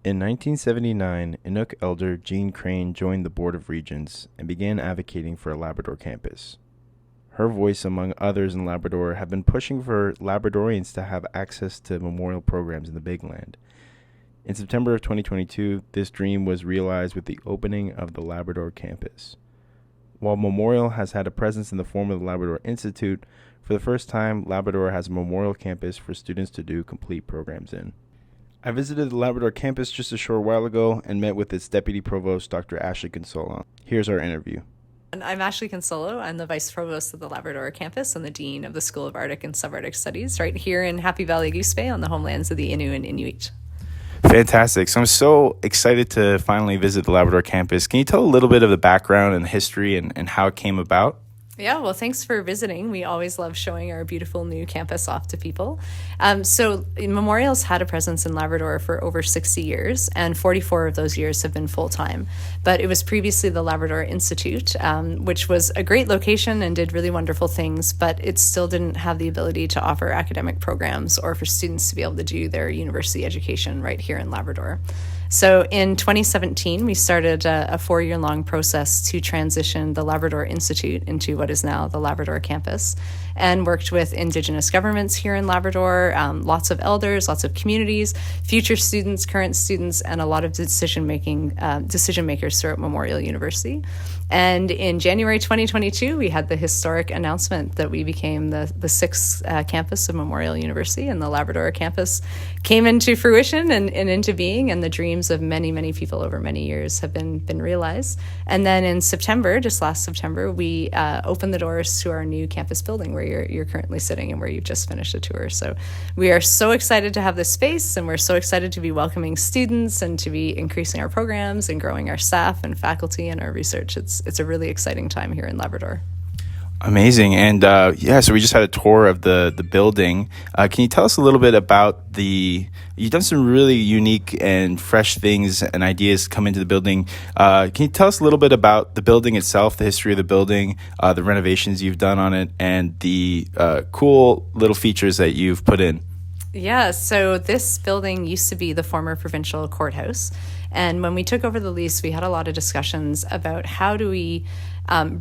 In 1979, Inuk elder Jean Crane joined the Board of Regents and began advocating for a Labrador campus. Her voice, among others in Labrador, have been pushing for Labradorians to have access to memorial programs in the Big Land. In September of 2022, this dream was realized with the opening of the Labrador campus. While Memorial has had a presence in the form of the Labrador Institute, for the first time, Labrador has a memorial campus for students to do complete programs in. I visited the Labrador campus just a short while ago and met with its Deputy Provost, Dr. Ashlee Cunsolo. Here's our interview. I'm Ashlee Cunsolo. I'm the Vice Provost of the Labrador campus and the Dean of the School of Arctic and Subarctic Studies right here in Happy Valley Goose Bay on the homelands of the Innu and Inuit. Fantastic. So I'm so excited to finally visit the Labrador campus. Can you tell a little bit of the background and history and how it came about? Yeah, well, thanks for visiting. We always love showing our beautiful new campus off to people. So Memorial's had a presence in Labrador for over 60 years, and 44 of those years have been full-time. But it was previously the Labrador Institute, which was a great location and did really wonderful things, but it still didn't have the ability to offer academic programs or for students to be able to do their university education right here in Labrador. So in 2017, we started a 4-year-long process to transition the Labrador Institute into what is now the Labrador campus, and worked with Indigenous governments here in Labrador, lots of elders, lots of communities, future students, current students, and a lot of decision makers throughout Memorial University. And in January 2022, we had the historic announcement that we became the sixth campus of Memorial University, and the Labrador campus came into fruition and into being, and the dreams of many, many people over many years have been realized. And then in September, just last September, we opened the doors to our new campus building where you're currently sitting and where you've just finished a tour. So we are so excited to have this space, and we're so excited to be welcoming students and to be increasing our programs and growing our staff and faculty and our research. It's a really exciting time here in Labrador. Amazing. And so we just had a tour of the building. Can you tell us a little bit about you've done some really unique and fresh things and ideas come into the building. Can you tell us a little bit about the building itself, the history of the building, the renovations you've done on it, and the cool little features that you've put in? Yeah, so this building used to be the former provincial courthouse. And when we took over the lease, we had a lot of discussions about how do we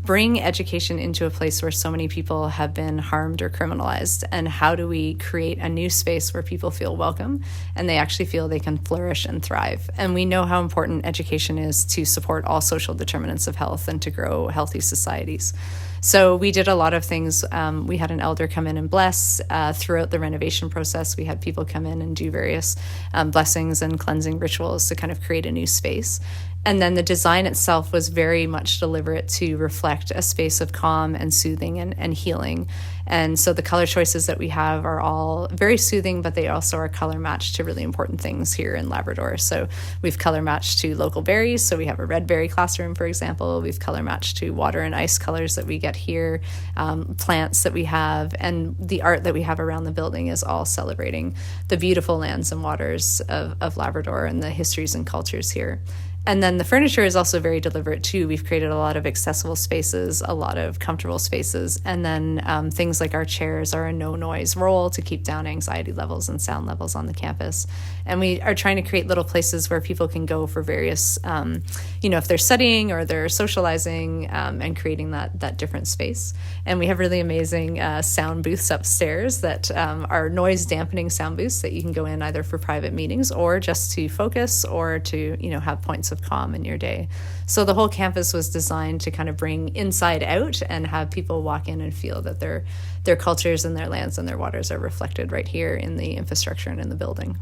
bring education into a place where so many people have been harmed or criminalized, and how do we create a new space where people feel welcome and they actually feel they can flourish and thrive. And we know how important education is to support all social determinants of health and to grow healthy societies. So we did a lot of things. We had an elder come in and bless throughout the renovation process. We had people come in and do various blessings and cleansing rituals to kind of create a new space. And then the design itself was very much deliberate to reflect a space of calm and soothing and healing. And so the color choices that we have are all very soothing, but they also are color matched to really important things here in Labrador. So we've color matched to local berries. So we have a red berry classroom, for example. We've color matched to water and ice colors that we get here, plants that we have, and the art that we have around the building is all celebrating the beautiful lands and waters of Labrador and the histories and cultures here. And then the furniture is also very deliberate too. We've created a lot of accessible spaces, a lot of comfortable spaces, and then things like our chairs are a no noise roll to keep down anxiety levels and sound levels on the campus. And we are trying to create little places where people can go for various, if they're studying or they're socializing, and creating that different space. And we have really amazing sound booths upstairs that are noise dampening sound booths that you can go in either for private meetings or just to focus or to, have points of calm in your day. So the whole campus was designed to kind of bring inside out and have people walk in and feel that their cultures and their lands and their waters are reflected right here in the infrastructure and in the building.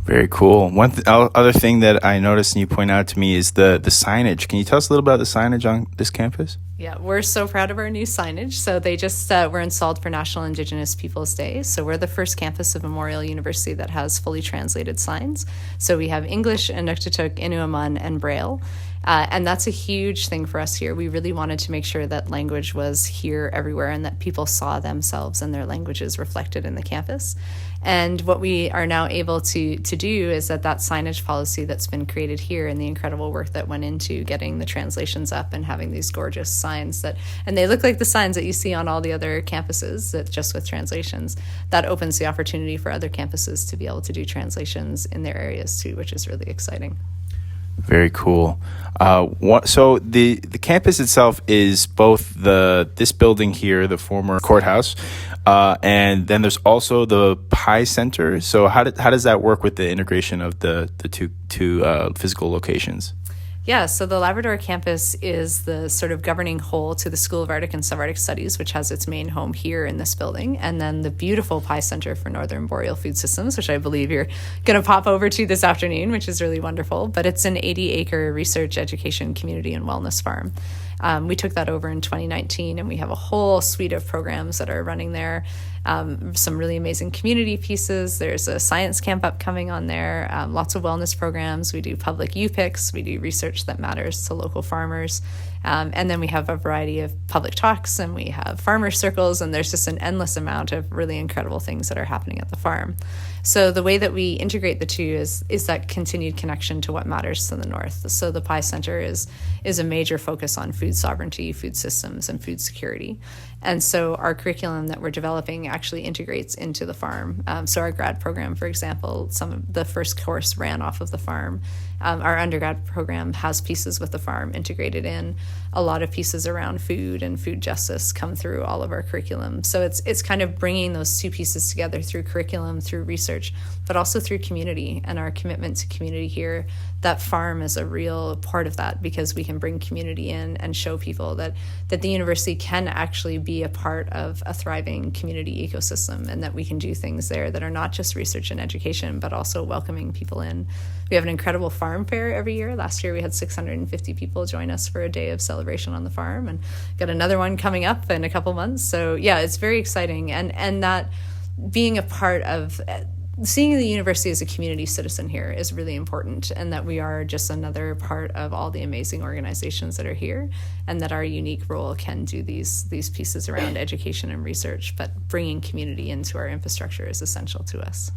Very cool. One other thing that I noticed and you point out to me is the signage. Can you tell us a little about the signage on this campus? Yeah, we're so proud of our new signage. So they just were installed for National Indigenous Peoples Day. So we're the first campus of Memorial University that has fully translated signs. So we have English, Inuktitut, Innu, MUN, and Braille. And that's a huge thing for us here. We really wanted to make sure that language was here everywhere and that people saw themselves and their languages reflected in the campus. And what we are now able to do is that signage policy that's been created here and the incredible work that went into getting the translations up and having these gorgeous signs and they look like the signs that you see on all the other campuses, that just with translations, that opens the opportunity for other campuses to be able to do translations in their areas too, which is really exciting. Very cool. So the campus itself is both this building here, the former courthouse, and then there's also the Pi Center. So how does that work with the integration of the two physical locations? Yeah, so the Labrador campus is the sort of governing whole to the School of Arctic and Subarctic Studies, which has its main home here in this building, and then the beautiful Pi Center for Northern Boreal Food Systems, which I believe you're going to pop over to this afternoon, which is really wonderful. But it's an 80-acre research, education, community, and wellness farm. We took that over in 2019, and we have a whole suite of programs that are running there. Some really amazing community pieces. There's a science camp upcoming on there, lots of wellness programs. We do public U-Picks. We do research that matters to local farmers. And then we have a variety of public talks, and we have farmer circles, and there's just an endless amount of really incredible things that are happening at the farm. So the way that we integrate the two is that continued connection to what matters to the North. So the Pi Center is a major focus on food sovereignty, food systems, and food security. And so our curriculum that we're developing actually integrates into the farm. So our grad program, for example, some of the first course ran off of the farm. Our undergrad program has pieces with the farm integrated in. A lot of pieces around food and food justice come through all of our curriculum. So it's kind of bringing those two pieces together through curriculum, through research, but also through community and our commitment to community here. That farm is a real part of that because we can bring community in and show people that the university can actually be a part of a thriving community ecosystem, and that we can do things there that are not just research and education, but also welcoming people in. We have an incredible farm fair every year. Last year we had 650 people join us for a day of celebration on the farm, and got another one coming up in a couple months. So yeah, it's very exciting. And that being a part of seeing the university as a community citizen here is really important, and that we are just another part of all the amazing organizations that are here, and that our unique role can do these pieces around education and research, but bringing community into our infrastructure is essential to us.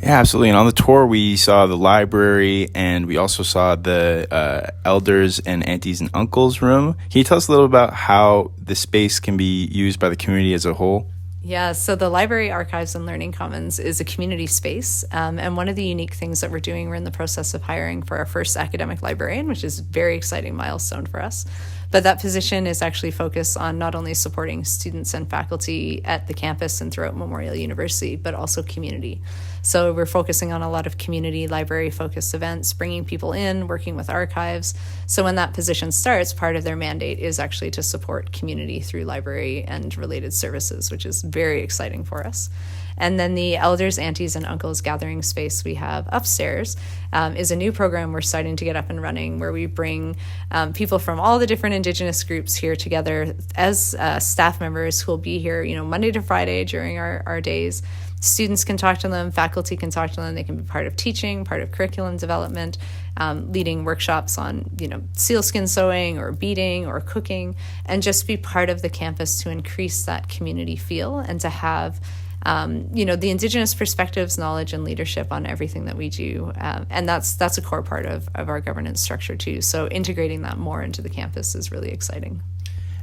Yeah, absolutely. And on the tour, we saw the library, and we also saw the elders and aunties and uncles room. Can you tell us a little about how the space can be used by the community as a whole? Yeah, so the Library, Archives, and Learning Commons is a community space. And one of the unique things that we're doing, we're in the process of hiring for our first academic librarian, which is a very exciting milestone for us. But that position is actually focused on not only supporting students and faculty at the campus and throughout Memorial University, but also community. So we're focusing on a lot of community library-focused events, bringing people in, working with archives. So when that position starts, part of their mandate is actually to support community through library and related services, which is very exciting for us. And then the Elders, Aunties, and Uncles gathering space we have upstairs is a new program we're starting to get up and running, where we bring people from all the different Indigenous groups here together as staff members who will be here, Monday to Friday during our days. Students can talk to them, faculty can talk to them, they can be part of teaching, part of curriculum development, leading workshops on, sealskin sewing or beading or cooking, and just be part of the campus to increase that community feel and to have the Indigenous perspectives, knowledge, and leadership on everything that we do. And that's a core part of our governance structure too. So integrating that more into the campus is really exciting.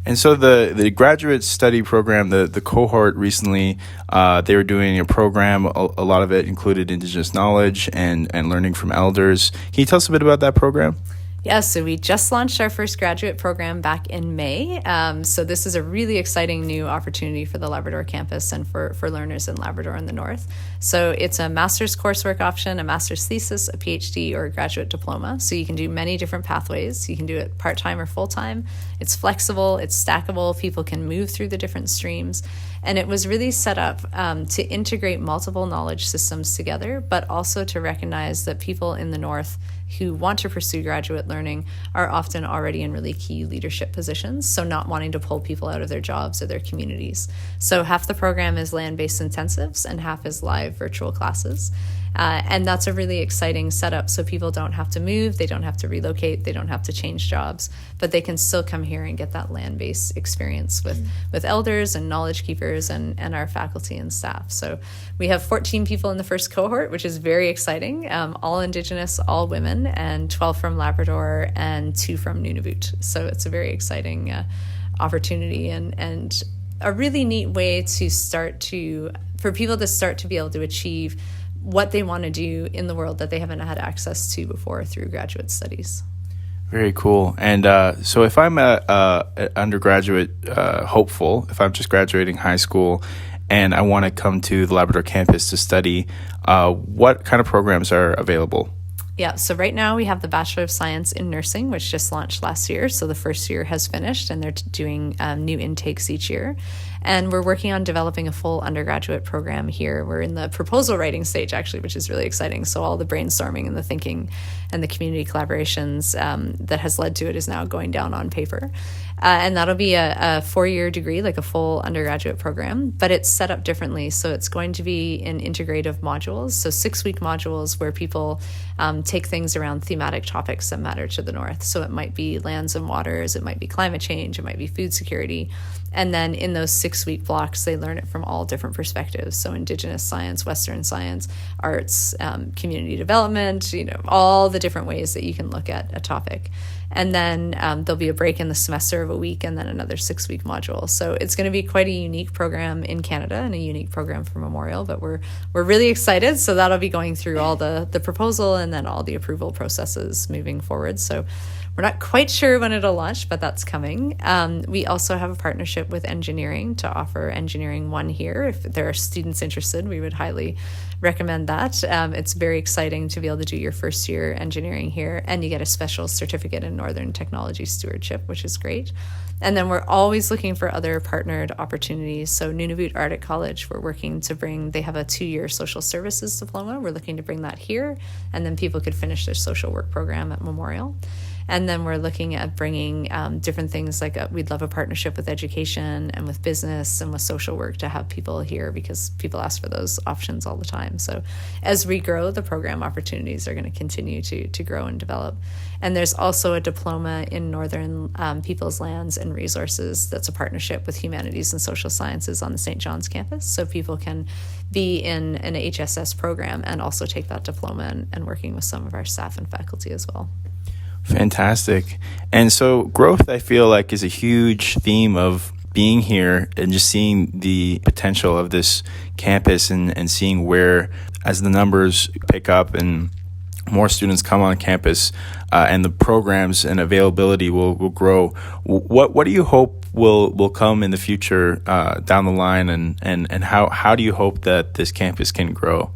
And so the graduate study program, the cohort recently, they were doing a program, a lot of it included Indigenous knowledge and learning from elders. Can you tell us a bit about that program? Yeah, so we just launched our first graduate program back in May. So this is a really exciting new opportunity for the Labrador campus and for learners in Labrador and the North. So it's a master's coursework option, a master's thesis, a PhD, or a graduate diploma. So you can do many different pathways. You can do it part-time or full-time. It's flexible, it's stackable, people can move through the different streams. And it was really set up to integrate multiple knowledge systems together, but also to recognize that people in the North who want to pursue graduate learning are often already in really key leadership positions, so not wanting to pull people out of their jobs or their communities. So half the program is land-based intensives and half is live virtual classes. And that's a really exciting setup. So people don't have to move, they don't have to relocate, they don't have to change jobs, but they can still come here and get that land-based experience with elders and knowledge keepers and our faculty and staff. So we have 14 people in the first cohort, which is very exciting, all Indigenous, all women, and 12 from Labrador and 2 from Nunavut. So it's a very exciting opportunity and a really neat way for people to start to be able to achieve what they want to do in the world that they haven't had access to before through graduate studies. Very cool. And so if I'm an undergraduate hopeful, if I'm just graduating high school and I want to come to the Labrador campus to study, what kind of programs are available? Yeah, so right now we have the Bachelor of Science in Nursing, which just launched last year. So the first year has finished and they're doing new intakes each year. And we're working on developing a full undergraduate program here. We're in the proposal writing stage, actually, which is really exciting. So all the brainstorming and the thinking and the community collaborations that has led to it is now going down on paper. And that'll be a 4-year degree, like a full undergraduate program, but it's set up differently. So it's going to be in integrative modules, so 6-week modules where people take things around thematic topics that matter to the North. So it might be lands and waters, it might be climate change, it might be food security. And then in those 6-week blocks, they learn it from all different perspectives. So Indigenous science, Western science, arts, community development, all the different ways that you can look at a topic. And then there'll be a break in the semester of a week and then another 6-week module. So it's going to be quite a unique program in Canada and a unique program for Memorial, but we're really excited. So that'll be going through all the proposal and then all the approval processes moving forward. So we're not quite sure when it'll launch, but that's coming. We also have a partnership with engineering to offer Engineering 1 here. If there are students interested, we would highly recommend that. It's very exciting to be able to do your first year engineering here, and you get a special certificate in Northern Technology Stewardship, which is great. And then we're always looking for other partnered opportunities. So Nunavut Arctic College, we're working to they have a 2-year social services diploma. We're looking to bring that here, and then people could finish their social work program at Memorial. And then we're looking at bringing different things like we'd love a partnership with education and with business and with social work to have people here because people ask for those options all the time. So as we grow, the program opportunities are going to continue to grow and develop. And there's also a diploma in Northern Peoples Lands and Resources that's a partnership with Humanities and Social Sciences on the St. John's campus. So people can be in an HSS program and also take that diploma and working with some of our staff and faculty as well. Fantastic. And so growth, I feel like, is a huge theme of being here and just seeing the potential of this campus and seeing where, as the numbers pick up and more students come on campus and the programs and availability will grow. What do you hope will come in the future down the line and how do you hope that this campus can grow?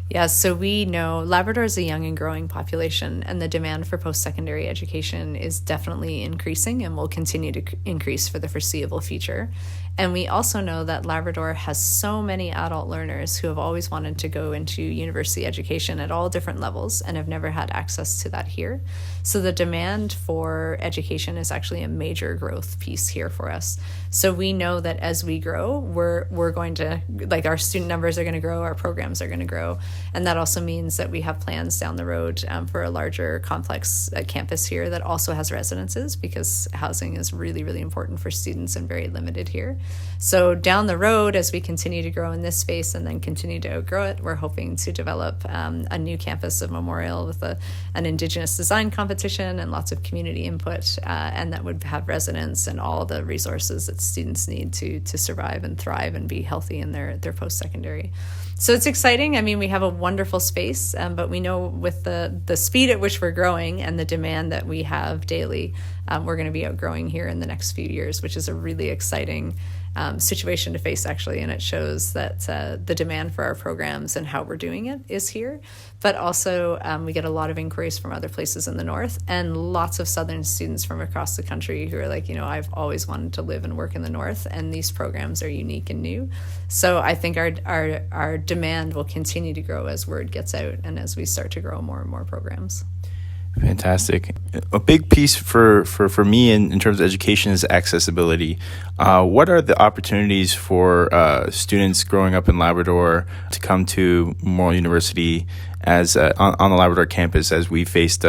Yeah, so we know Labrador is a young and growing population, and the demand for post-secondary education is definitely increasing and will continue to increase for the foreseeable future. And we also know that Labrador has so many adult learners who have always wanted to go into university education at all different levels and have never had access to that here. So the demand for education is actually a major growth piece here for us. So we know that as we grow, we're going to, like, our student numbers are going to grow, our programs are going to grow. And that also means that we have plans down the road for a larger complex campus here that also has residences, because housing is really, really important for students and very limited here. So down the road, as we continue to grow in this space and then continue to outgrow it, we're hoping to develop a new campus of Memorial with an Indigenous design competition and lots of community input, and that would have residents and all the resources that students need to survive and thrive and be healthy in their post-secondary. So it's exciting. I mean, we have a wonderful space, but we know with the speed at which we're growing and the demand that we have daily, we're going to be outgrowing here in the next few years, which is a really exciting situation to face, actually. And it shows that the demand for our programs and how we're doing it is here. But also we get a lot of inquiries from other places in the North and lots of Southern students from across the country who are like, I've always wanted to live and work in the North, and these programs are unique and new. So I think our demand will continue to grow as word gets out and as we start to grow more and more programs. Fantastic. A big piece for me in terms of education is accessibility. What are the opportunities for students growing up in Labrador to come to Memorial University as on the Labrador campus as we faced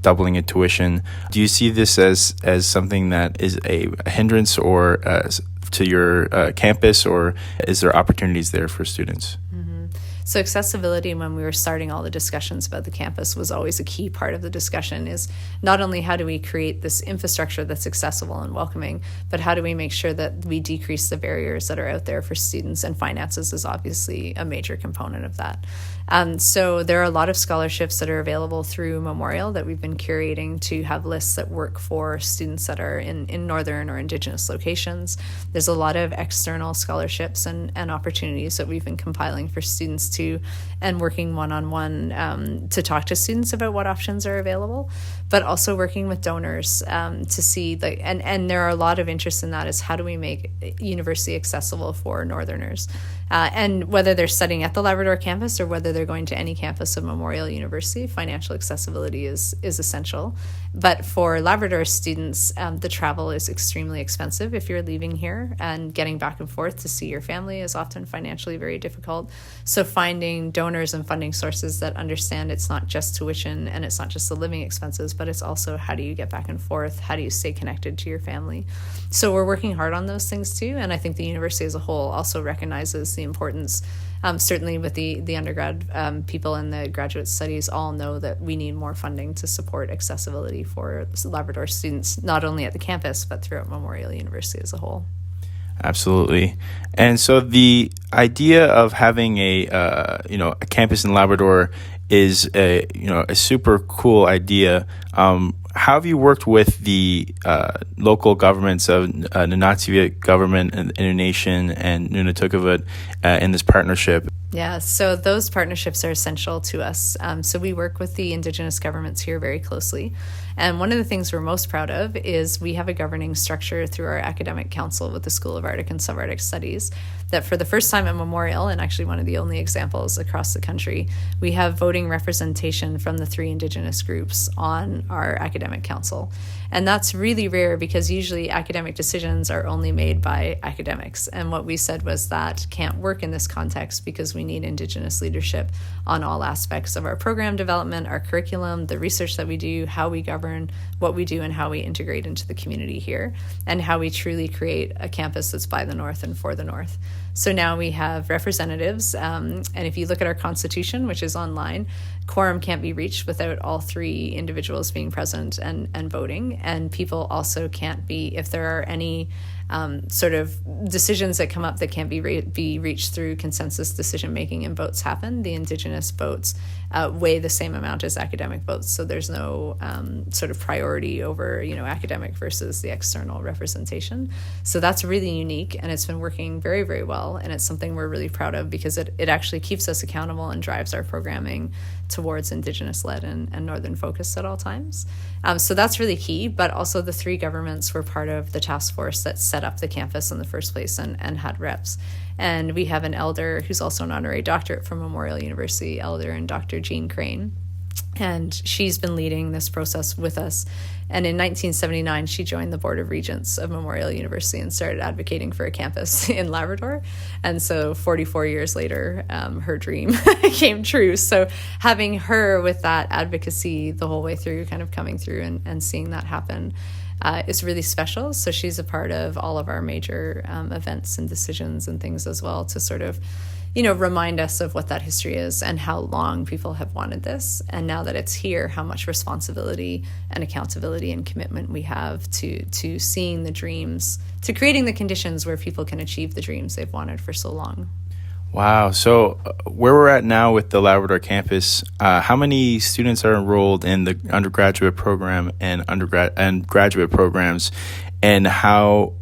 doubling in tuition? Do you see this as something that is a hindrance or to your campus, or is there opportunities there for students? So accessibility, when we were starting all the discussions about the campus, was always a key part of the discussion. Is not only how do we create this infrastructure that's accessible and welcoming, but how do we make sure that we decrease the barriers that are out there for students, and finances is obviously a major component of that. So there are a lot of scholarships that are available through Memorial that we've been curating to have lists that work for students that are in northern or Indigenous locations. There's a lot of external scholarships and opportunities that we've been compiling for students to, and working one-on-one to talk to students about what options are available, but also working with donors to see, and there are a lot of interest in that, is how do we make university accessible for Northerners? And whether they're studying at the Labrador campus or whether they're going to any campus of Memorial University, financial accessibility is essential. But for Labrador students, the travel is extremely expensive if you're leaving here, and getting back and forth to see your family is often financially very difficult. So finding donors and funding sources that understand it's not just tuition and it's not just the living expenses, but it's also how do you get back and forth, how do you stay connected to your family. So we're working hard on those things too, and I think the university as a whole also recognizes the importance. Certainly with the undergrad people and the graduate studies all know that we need more funding to support accessibility for Labrador students, not only at the campus, but throughout Memorial University as a whole. Absolutely. And so the idea of having a campus in Labrador is a super cool idea. How have you worked with the local governments of Nunatsiavut government and Innu and Nunatukevat in this partnership? Yeah, so those partnerships are essential to us. So we work with the Indigenous governments here very closely. And one of the things we're most proud of is we have a governing structure through our academic council with the School of Arctic and Subarctic Studies that for the first time at Memorial, and actually one of the only examples across the country, we have voting representation from the 3 Indigenous groups on our academic council. And that's really rare because usually academic decisions are only made by academics. And what we said was that can't work in this context because we need Indigenous leadership on all aspects of our program development, our curriculum, the research that we do, how we govern what we do, and how we integrate into the community here, and how we truly create a campus that's by the North and for the North. So now we have representatives, and if you look at our constitution, which is online, quorum can't be reached without all 3 individuals being present and voting. And people also can't be, if there are any sort of decisions that come up that can't be reached through consensus decision making and votes happen, the Indigenous votes weigh the same amount as academic votes. So there's no sort of priority over academic versus the external representation. So that's really unique, and it's been working very, very well, and it's something we're really proud of because it actually keeps us accountable and drives our programming towards Indigenous-led and Northern focus at all times. So that's really key, but also the 3 governments were part of the task force that set up the campus in the first place and had reps. And we have an elder who's also an honorary doctorate from Memorial University, Elder and Dr. Jean Crane. And she's been leading this process with us. And in 1979, she joined the Board of Regents of Memorial University and started advocating for a campus in Labrador. And so 44 years later, her dream came true. So having her with that advocacy the whole way through, kind of coming through and seeing that happen is really special. So she's a part of all of our major events and decisions and things as well, to sort of remind us of what that history is and how long people have wanted this. And now that it's here, how much responsibility and accountability and commitment we have to seeing the dreams, to creating the conditions where people can achieve the dreams they've wanted for so long. Wow. So where we're at now with the Labrador campus, how many students are enrolled in the undergraduate program and graduate programs? And how,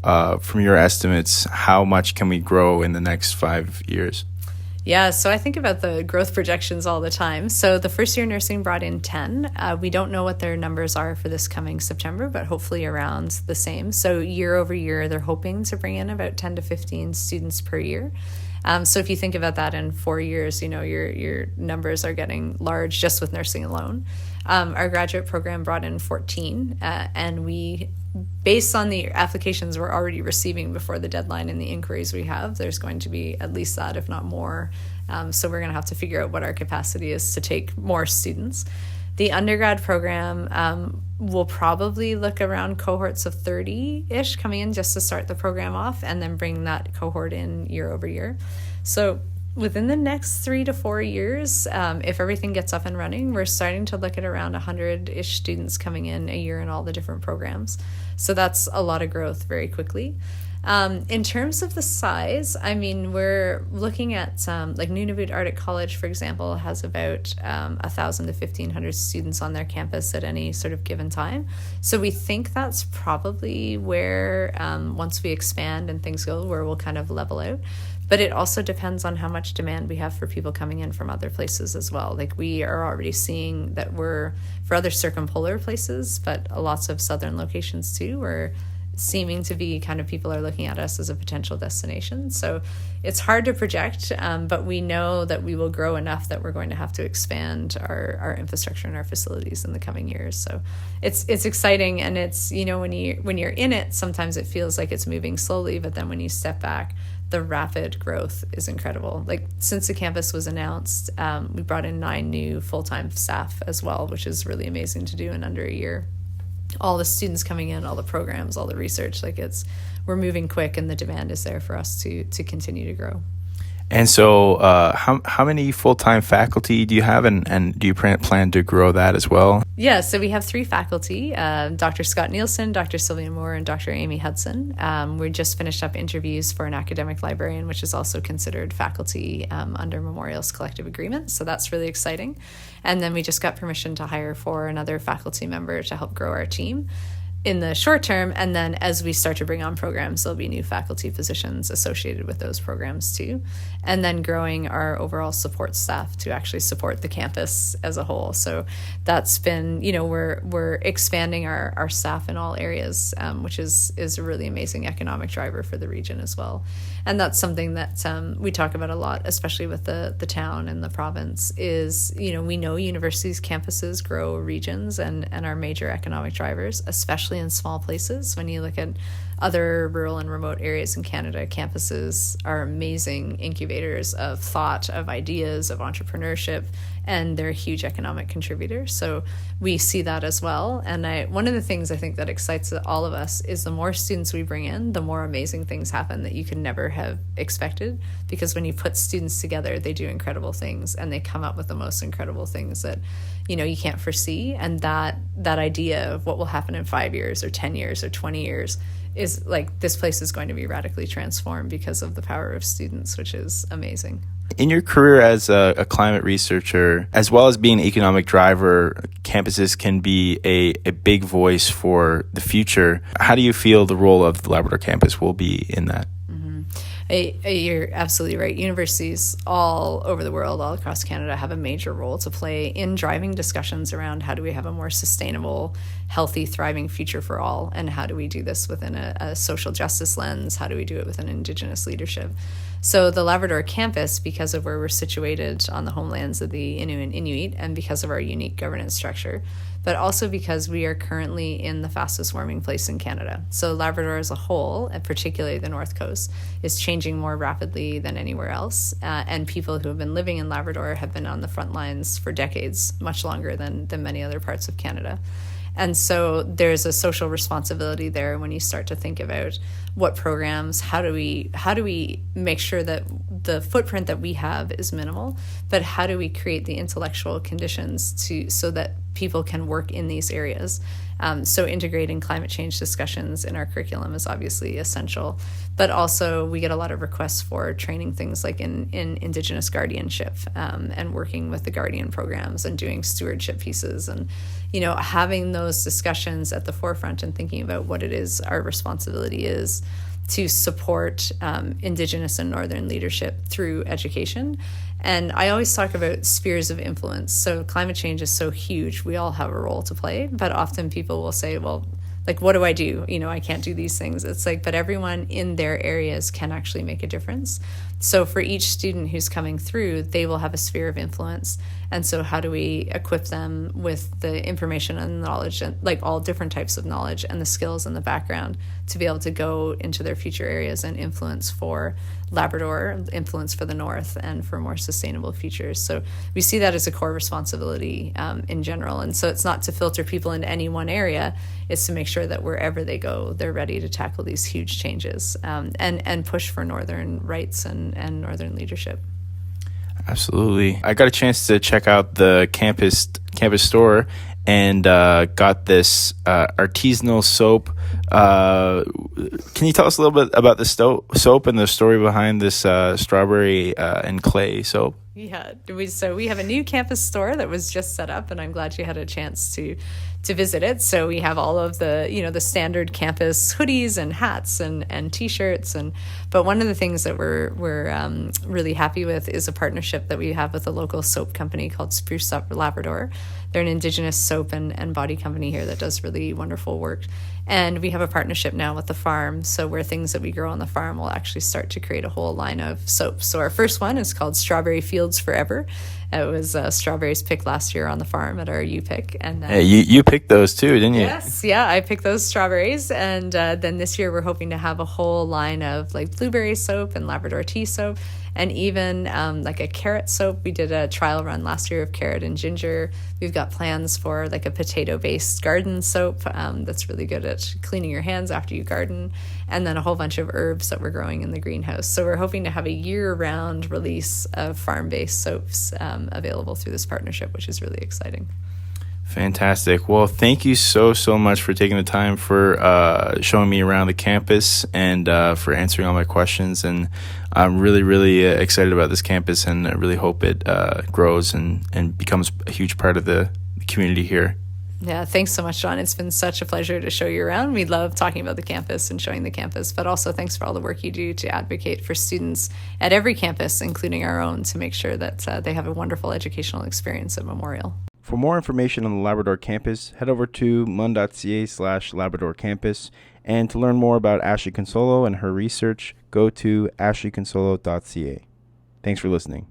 from your estimates, how much can we grow in the next 5 years? Yeah, so I think about the growth projections all the time. So the first year nursing brought in 10. We don't know what their numbers are for this coming September, but hopefully around the same. So year over year, they're hoping to bring in about 10 to 15 students per year. So if you think about that in 4 years, your numbers are getting large just with nursing alone. Our graduate program brought in 14, and we, based on the applications we're already receiving before the deadline and the inquiries we have, there's going to be at least that, if not more. So we're going to have to figure out what our capacity is to take more students. The undergrad program will probably look around cohorts of 30-ish coming in just to start the program off, and then bring that cohort in year over year. So within the next 3 to 4 years, if everything gets up and running, we're starting to look at around 100-ish students coming in a year in all the different programs. So that's a lot of growth very quickly. In terms of the size, I mean, we're looking at like Nunavut Arctic College, for example, has about 1,000 to 1,500 students on their campus at any sort of given time. So we think that's probably where, once we expand and things go, where we'll kind of level out. But it also depends on how much demand we have for people coming in from other places as well. Like, we are already seeing that we're, for other circumpolar places, but lots of southern locations too, we're seeming to be kind of, people are looking at us as a potential destination. So it's hard to project, but we know that we will grow enough that we're going to have to expand our infrastructure and our facilities in the coming years. So it's exciting, and it's, you know, when you're in it, sometimes it feels like it's moving slowly, but then when you step back, the rapid growth is incredible. Like, since the campus was announced, we brought in 9 new full-time staff as well, which is really amazing to do in under a year. All the students coming in, all the programs, all the research, like, we're moving quick, and the demand is there for us to continue to grow. And so how many full-time faculty do you have, and do you plan to grow that as well? Yeah, so we have 3 faculty, Dr. Scott Nielsen, Dr. Sylvia Moore, and Dr. Amy Hudson. We just finished up interviews for an academic librarian, which is also considered faculty under Memorial's collective agreement. So that's really exciting. And then we just got permission to hire for another faculty member to help grow our team in the short term. And then as we start to bring on programs, there'll be new faculty positions associated with those programs too. And then growing our overall support staff to actually support the campus as a whole. So that's been, you know, we're expanding our staff in all areas, which is a really amazing economic driver for the region as well. And that's something that we talk about a lot, especially with the town and the province, is, you know, we know universities, campuses grow regions and are major economic drivers, especially in small places. When you look at other rural and remote areas in Canada, campuses are amazing incubators of thought, of ideas, of entrepreneurship, and they're a huge economic contributor. So we see that as well. And one of the things I think that excites all of us is the more students we bring in, the more amazing things happen that you could never have expected. Because when you put students together, they do incredible things, and they come up with the most incredible things that, you know, you can't foresee. And that idea of what will happen in 5 years or 10 years or 20 years is like, this place is going to be radically transformed because of the power of students, which is amazing. In your career as a climate researcher, as well as being an economic driver, campuses can be a big voice for the future. How do you feel the role of the Labrador campus will be in that? You're absolutely right. Universities all over the world, all across Canada, have a major role to play in driving discussions around how do we have a more sustainable, healthy, thriving future for all, and how do we do this within a social justice lens? How do we do it within Indigenous leadership? So the Labrador campus, because of where we're situated on the homelands of the Innu and Inuit, and because of our unique governance structure, but also because we are currently in the fastest warming place in Canada. So Labrador as a whole, and particularly the North Coast, is changing more rapidly than anywhere else. And people who have been living in Labrador have been on the front lines for decades, much longer than many other parts of Canada. And so there's a social responsibility there when you start to think about what programs, how do we make sure that the footprint that we have is minimal, but how do we create the intellectual conditions so that people can work in these areas. So integrating climate change discussions in our curriculum is obviously essential, but also we get a lot of requests for training things like in Indigenous guardianship, and working with the Guardian programs and doing stewardship pieces, and, you know, having those discussions at the forefront and thinking about what it is our responsibility is to support Indigenous and Northern leadership through education. And I always talk about spheres of influence. So climate change is so huge. We all have a role to play, but often people will say, well, like, what do I do? You know, I can't do these things. It's like, but everyone in their areas can actually make a difference. So for each student who's coming through, they will have a sphere of influence. And so how do we equip them with the information and knowledge, and like all different types of knowledge and the skills and the background to be able to go into their future areas and influence for Labrador, influence for the North, and for more sustainable futures. So we see that as a core responsibility in general. And so it's not to filter people into any one area, it's to make sure that wherever they go, they're ready to tackle these huge changes and push for Northern rights and Northern leadership. Absolutely. I got a chance to check out the campus store and got this artisanal soap. Can you tell us a little bit about the soap and the story behind this strawberry and clay soap? Yeah, we have a new campus store that was just set up, and I'm glad you had a chance to visit it. So we have all of the the standard campus hoodies and hats and t-shirts, but one of the things that we're really happy with is a partnership that we have with a local soap company called Spruce Up Labrador. They're an Indigenous soap and body company here that does really wonderful work. And we have a partnership now with the farm, so where things that we grow on the farm will actually start to create a whole line of soaps. So our first one is called Strawberry Fields Forever. It was strawberries picked last year on the farm at our U-Pick. And you picked those too, didn't you? Yes, yeah, I picked those strawberries. And then this year we're hoping to have a whole line of like blueberry soap and Labrador tea soap, and even like a carrot soap. We did a trial run last year of carrot and ginger. We've got plans for like a potato-based garden soap that's really good at cleaning your hands after you garden, and then a whole bunch of herbs that we're growing in the greenhouse. So we're hoping to have a year-round release of farm-based soaps available through this partnership, which is really exciting. Fantastic. Well, thank you so much for taking the time for showing me around the campus and for answering all my questions. And I'm really excited about this campus, and I really hope it grows and becomes a huge part of the community here. Yeah, thanks so much, John. It's been such a pleasure to show you around. We love talking about the campus and showing the campus, but also thanks for all the work you do to advocate for students at every campus, including our own, to make sure that they have a wonderful educational experience at Memorial. For more information on the Labrador campus, head over to mun.ca/Labrador campus. And to learn more about Ashlee Cunsolo and her research, go to ashleecunsolo.ca. Thanks for listening.